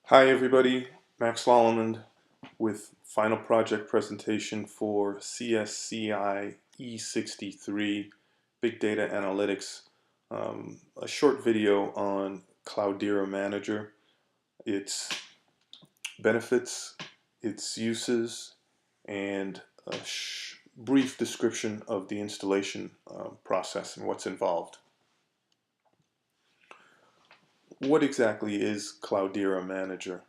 Hi everybody, Max Lolland with final project presentation for cscie E63 Big Data Analytics. A short video on Cloudera Manager, its benefits, its uses, and a brief description of the installation process and what's involved. What exactly is Cloudera Manager?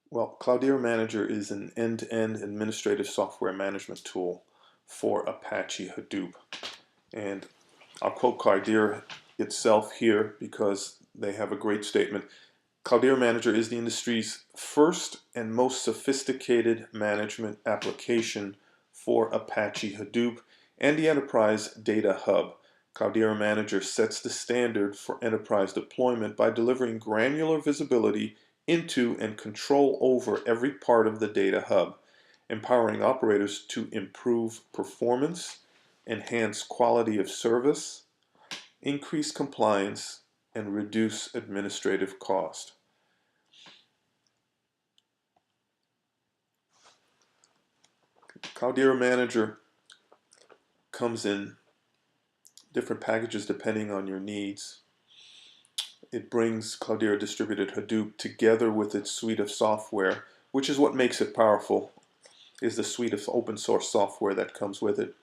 Well, Cloudera Manager is an end-to-end administrative software management tool for Apache Hadoop. And I'll quote Cloudera itself here because they have a great statement. Cloudera Manager is the industry's first and most sophisticated management application for Apache Hadoop and the Enterprise Data Hub. Cloudera Manager sets the standard for enterprise deployment by delivering granular visibility into and control over every part of the data hub, empowering operators to improve performance, enhance quality of service, increase compliance, and reduce administrative cost. Cloudera Manager comes in different packages depending on your needs. It brings Cloudera Distributed Hadoop together with its suite of software, which is what makes it powerful, is the suite of open source software that comes with it.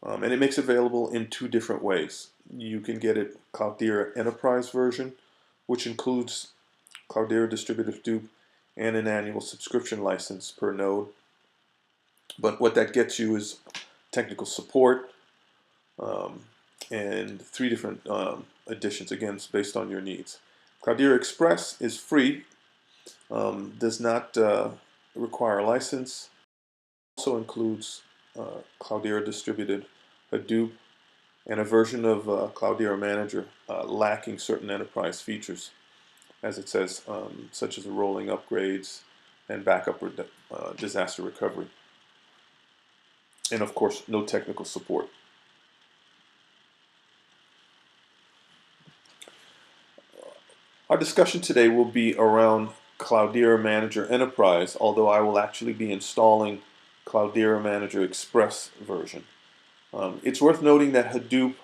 And it makes it available in two different ways. You can get it Cloudera Enterprise version, which includes Cloudera Distributed Hadoop and an annual subscription license per node. But what that gets you is technical support and three different editions, again, based on your needs. Cloudera Express is free, does not require a license, also includes Cloudera Distributed Hadoop and a version of Cloudera Manager lacking certain enterprise features, as it says, such as rolling upgrades and backup disaster recovery. And of course, no technical support. Our discussion today will be around Cloudera Manager Enterprise, although I will actually be installing Cloudera Manager Express version. It's worth noting that Hadoop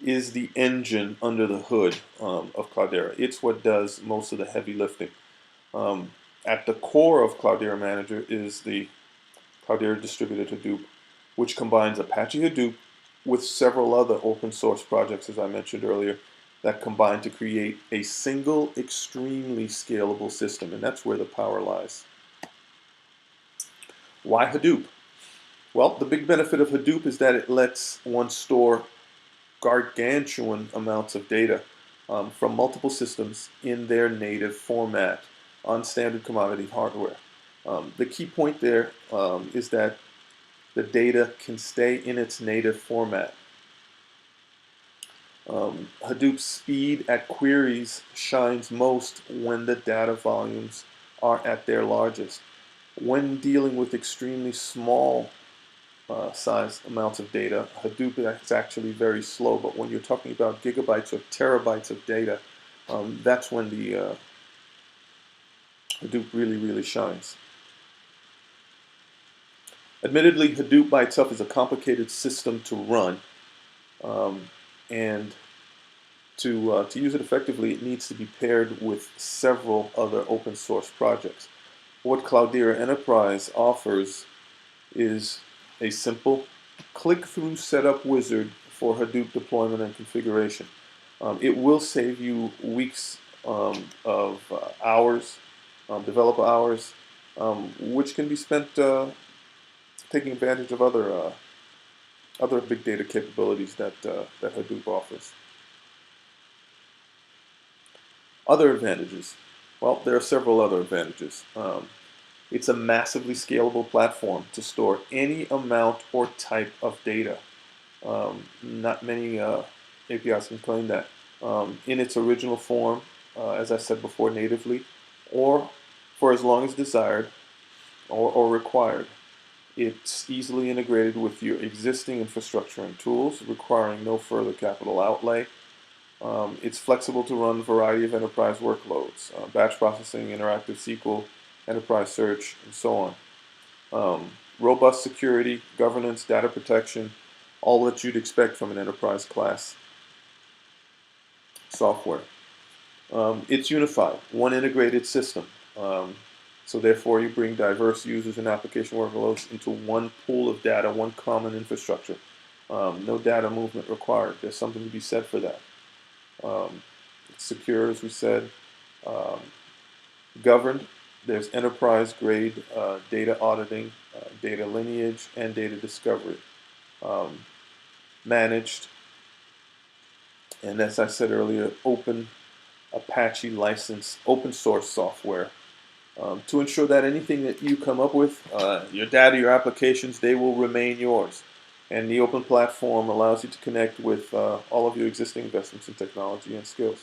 is the engine under the hood of Cloudera. It's what does most of the heavy lifting. At the core of Cloudera Manager is the Cloudera Distributed Hadoop, which combines Apache Hadoop with several other open source projects, as I mentioned earlier, that combine to create a single, extremely scalable system, and that's where the power lies. Why Hadoop? Well, the big benefit of Hadoop is that it lets one store gargantuan amounts of data from multiple systems in their native format on standard commodity hardware. The key point there is that the data can stay in its native format. Hadoop's speed at queries shines most when the data volumes are at their largest. When dealing with extremely small size amounts of data, Hadoop is actually very slow, but when you're talking about gigabytes or terabytes of data, that's when the Hadoop really shines. Admittedly, Hadoop by itself is a complicated system to run, and to use it effectively, it needs to be paired with several other open source projects. What Cloudera Enterprise offers is a simple click-through setup wizard for Hadoop deployment and configuration. It will save you weeks of hours, developer hours, which can be spent taking advantage of other big data capabilities that Hadoop offers. Other advantages. Well, there are several other advantages. It's a massively scalable platform to store any amount or type of data. Not many APIs can claim that. In its original form, as I said before, natively, or for as long as desired or required. It's easily integrated with your existing infrastructure and tools, requiring no further capital outlay. It's flexible to run a variety of enterprise workloads, batch processing, interactive SQL, enterprise search, and so on. Robust security, governance, data protection, all that you'd expect from an enterprise class software. It's unified, one integrated system. So therefore, you bring diverse users and application workloads into one pool of data, one common infrastructure. No data movement required. There's something to be said for that. It's secure, as we said. Um, Governed. There's enterprise-grade data auditing, data lineage, and data discovery. Um, Managed, and as I said earlier, open Apache license, open source software to ensure that anything that you come up with, your data, your applications, they will remain yours. And the open platform allows you to connect with all of your existing investments in technology and skills.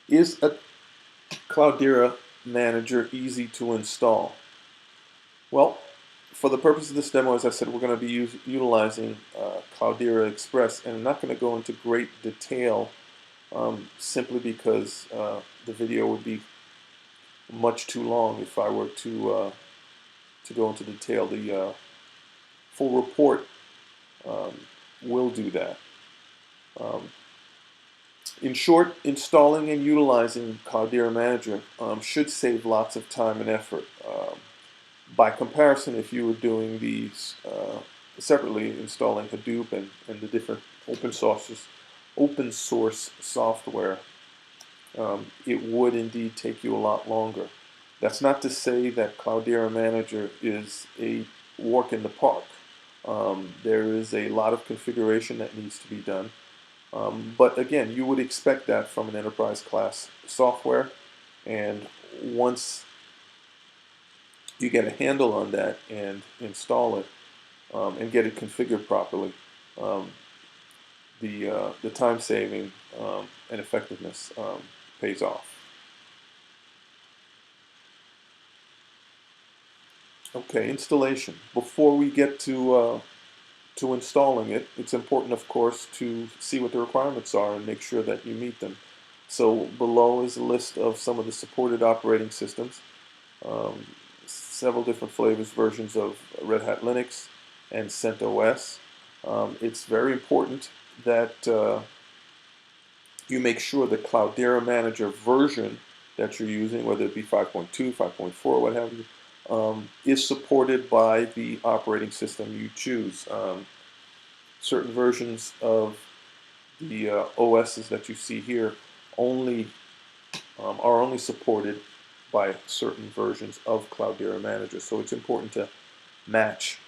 Is a Cloudera Manager easy to install? Well, for the purpose of this demo, as I said, we're going to be utilizing Cloudera Express, and I'm not going to go into great detail simply because the video would be much too long if I were to go into detail. The full report um, will do that. Um, in short, installing and utilizing Cloudera Manager should save lots of time and effort. By comparison, if you were doing these separately, installing Hadoop and the different open source software, it would indeed take you a lot longer. That's not to say that Cloudera Manager is a walk in the park. There is a lot of configuration that needs to be done. But again, you would expect that from an enterprise class software. And once you get a handle on that and install it and get it configured properly, um, the time saving and effectiveness pays off. Okay, installation. Before we get to installing it, it's important, of course, to see what the requirements are and make sure that you meet them. So below is a list of some of the supported operating systems, um, several different flavors, versions of Red Hat Linux and CentOS. It's very important that you make sure the Cloudera Manager version that you're using, whether it be 5.2, 5.4, what have you, is supported by the operating system you choose. Certain versions of the OSs that you see here only are only supported by certain versions of Cloudera Manager. So it's important to match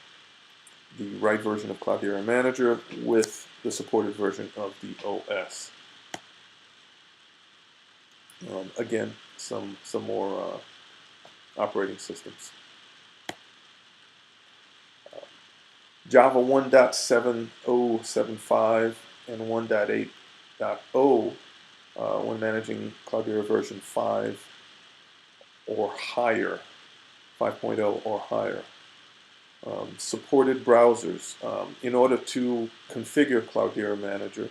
the right version of Cloudera Manager with the supported version of the OS. Again, some more operating systems. Java 1.7075 and 1.8.0 when managing Cloudera version 5 or higher, 5.0 or higher. Supported browsers. In order to configure Cloudera Manager,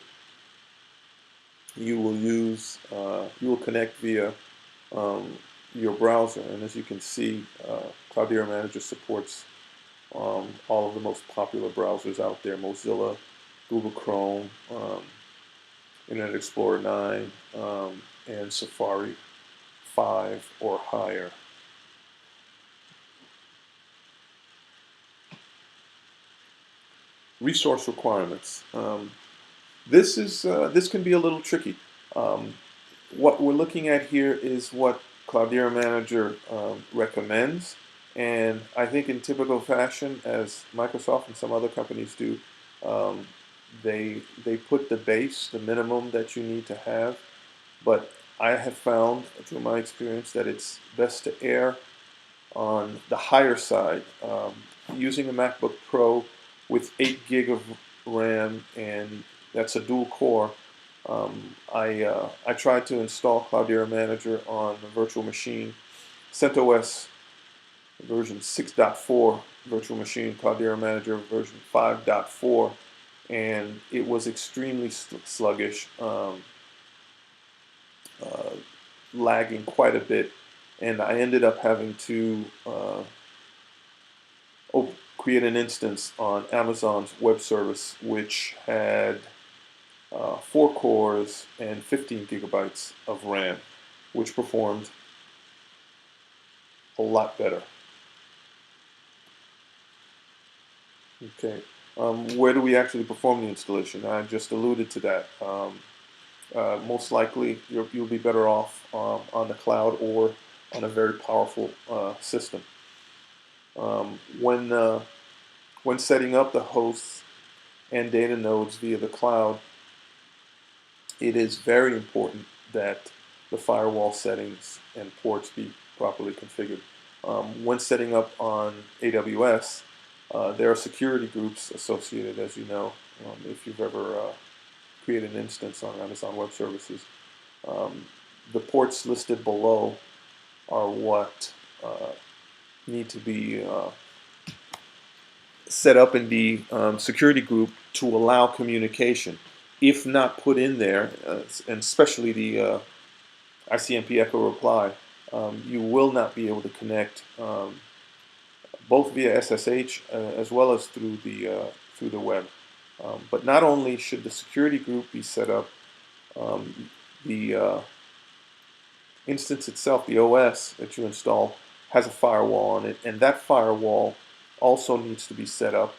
you will connect via your browser, and as you can see, Cloudera Manager supports all of the most popular browsers out there: Mozilla, Google Chrome, Internet Explorer 9, and Safari 5 or higher. Resource requirements. This can be a little tricky. What we're looking at here is what Cloudera Manager recommends, and I think in typical fashion, as Microsoft and some other companies do, um, they put the base, the minimum that you need to have. But I have found through my experience that it's best to err on the higher side. Using a MacBook Pro with 8 gig of RAM, and that's a dual core. I tried to install Cloudera Manager on a virtual machine, CentOS version 6.4 virtual machine, Cloudera Manager version 5.4 and it was extremely sluggish, lagging quite a bit, and I ended up having to create an instance on Amazon's web service, which had 4 cores and 15 gigabytes of RAM, which performed a lot better. Okay, where do we actually perform the installation? I just alluded to that. Most likely, you'll be better off on the cloud or on a very powerful system. When setting up the hosts and data nodes via the cloud, it is very important that the firewall settings and ports be properly configured. When setting up on AWS, there are security groups associated, as you know, if you've ever created an instance on Amazon Web Services. The ports listed below are what need to be set up in the security group to allow communication. If not put in there, and especially the ICMP echo reply, you will not be able to connect both via SSH as well as through the web. But not only should the security group be set up, the instance itself, the OS that you install, has a firewall on it, and that firewall also needs to be set up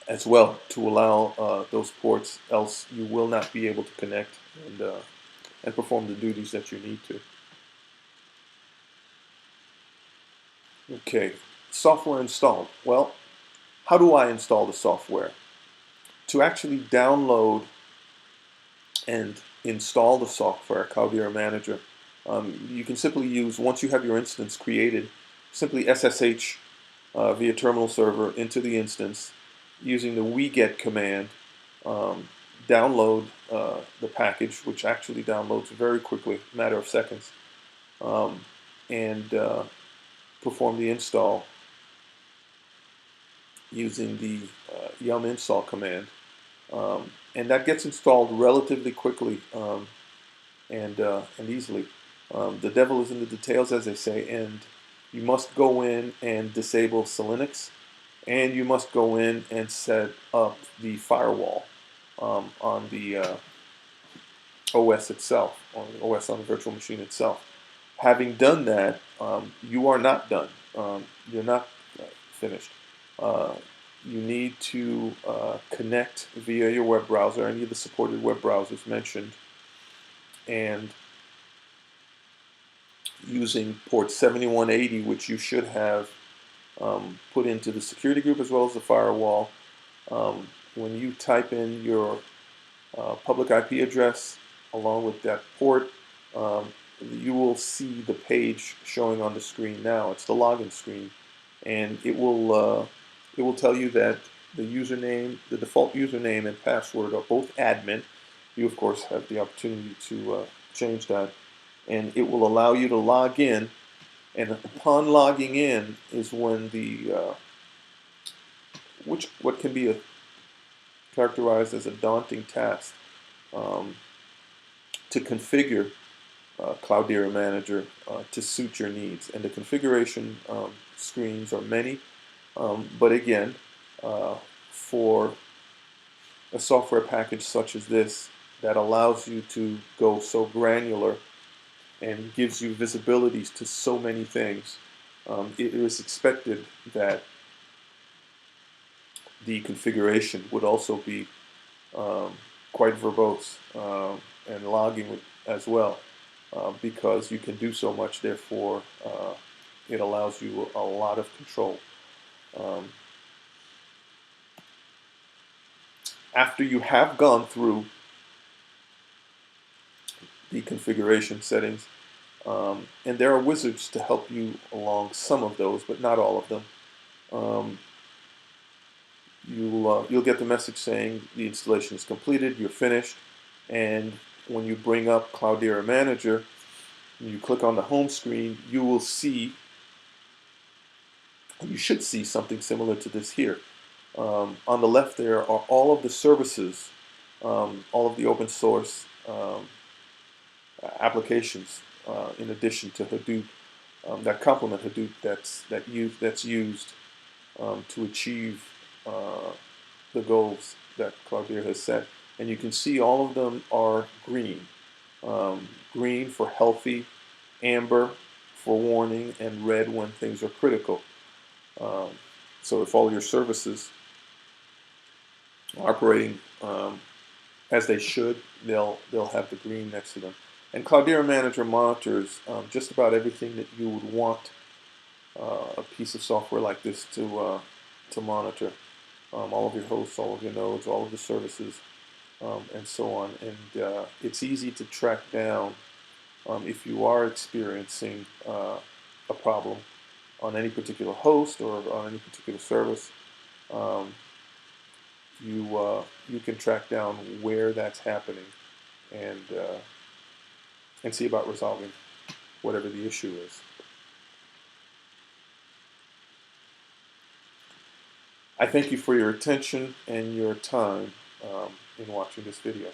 as well to allow those ports, else you will not be able to connect and perform the duties that you need to. Okay, software installed. Well, how do I install the software? To actually download and install the software, Cloudera Manager, you can simply use, once you have your instance created, simply SSH via terminal server into the instance using the wget command, download the package, which actually downloads very quickly, a matter of seconds, and perform the install using the yum install command. And that gets installed relatively quickly and easily. The devil is in the details, as they say, and you must go in and disable Linux, and you must go in and set up the firewall on the OS itself, on the OS on the virtual machine itself. Having done that, you are not done. You're not finished. You need to connect via your web browser, any of the supported web browsers mentioned, and using port 7180, which you should have put into the security group as well as the firewall. When you type in your public IP address along with that port, you will see the page showing on the screen now. It's the login screen, and it will tell you that the username, the default username and password are both admin. You of course have the opportunity to change that, and it will allow you to log in. And upon logging in is when the what can be characterized as a daunting task to configure Cloudera Manager to suit your needs. And the configuration screens are many, but again, for a software package such as this that allows you to go so granular and gives you visibilities to so many things, it is expected that the configuration would also be quite verbose and logging as well, because you can do so much. Therefore, it allows you a lot of control. After you have gone through the configuration settings, and there are wizards to help you along some of those, but not all of them. You'll get the message saying the installation is completed, you're finished, and when you bring up Cloudera Manager, and you click on the home screen, you will see, you should see something similar to this here. On the left there are all of the services, all of the open source applications in addition to Hadoop that complement Hadoop that's used to achieve the goals that Cloudera has set. And you can see all of them are green. Green for healthy, amber for warning, and red when things are critical. Um, so if all your services are operating as they should, they'll have the green next to them. And Cloudera Manager monitors just about everything that you would want a piece of software like this to monitor. All of your hosts, all of your nodes, all of the services, and so on. And it's easy to track down if you are experiencing a problem on any particular host or on any particular service. Um, you can track down where that's happening and see about resolving whatever the issue is. I thank you for your attention and your time in watching this video.